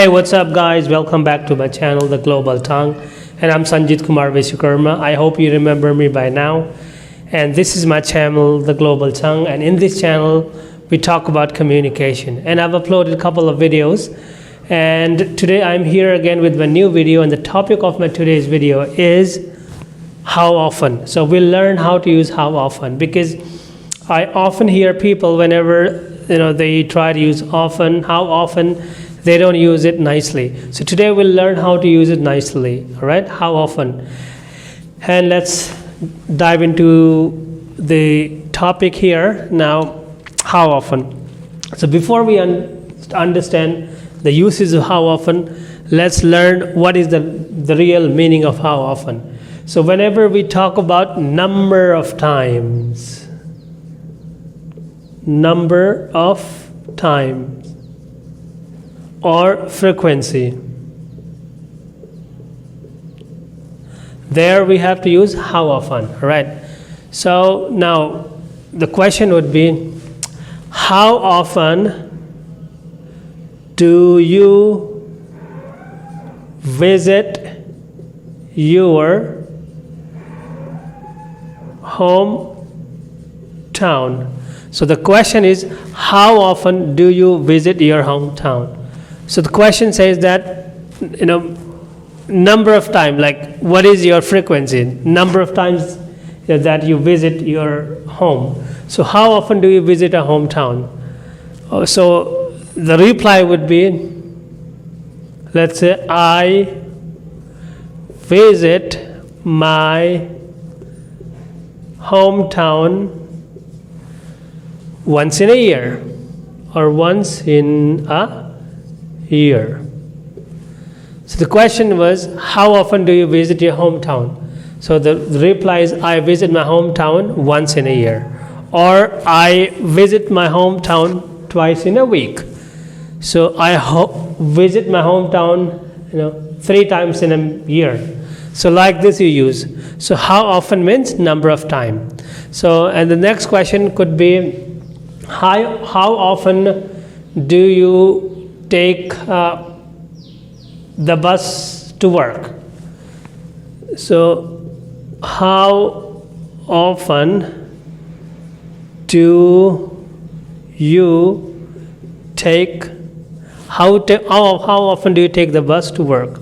Hey, what's up, guys? Welcome back to my channel, The Global Tongue. And I'm Sanjit Kumar Vishwakarma. I hope you remember me by now. And this is my channel, The Global Tongue. And in this channel, we talk about communication. And I've uploaded a couple of videos. And today I'm here again with my new video. And the topic of my today's video is how often. So we'll learn how to use how often, because I often hear people whenever they try to use often, how often, they don't use it nicely. So today we'll learn how to use it nicely. All right, how often. And let's dive into the topic here now. How often. So before we understand the uses of how often, let's learn what is the real meaning of how often. So whenever we talk about number of times, or frequency, there we have to use how often. All right, so now the question would be, how often do you visit your hometown? So the question is, how often do you visit your hometown? So the question says that, number of times, like what is your frequency? Number of times that you visit your home. So how often do you visit a hometown? So the reply would be, let's say, I visit my hometown once in a year, or once in a year. So the question was, how often do you visit your hometown? So the reply is, I visit my hometown once in a year, or I visit my hometown twice in a week. So I visit my hometown 3 times in a year. So like this you use. So how often means number of time. So, and the next question could be, how often do you take the bus to work? So how often do you take how often do you take the bus to work?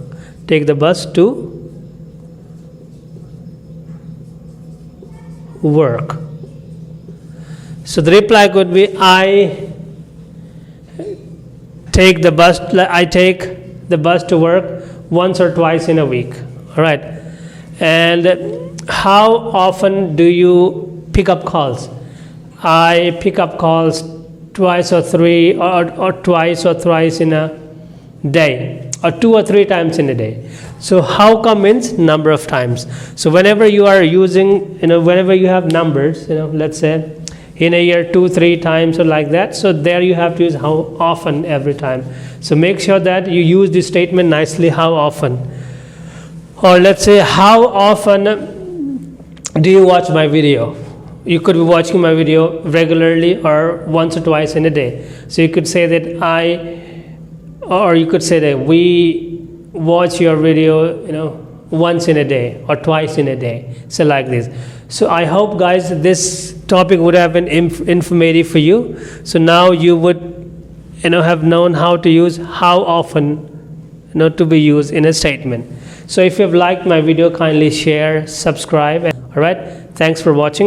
Take the bus to work. So the reply could be, I take the bus to work once or twice in a week. All right. And how often do you pick up calls? I pick up calls twice or twice or thrice in a day, or 2 or 3 times in a day. So how come means number of times. So whenever you are using, whenever you have numbers, let's say in a year 2, 3 times or like that, so there you have to use how often every time. So make sure that you use this statement nicely, how often. Or let's say, how often do you watch my video? You could be watching my video regularly or once or twice in a day. So you could say that you could say that we watch your video, once in a day or twice in a day. So like this. So I hope, guys, this topic would have been informative for you. So now you would have known how to use how often to be used in a statement. So if you've liked my video, kindly share, subscribe. All right, thanks for watching.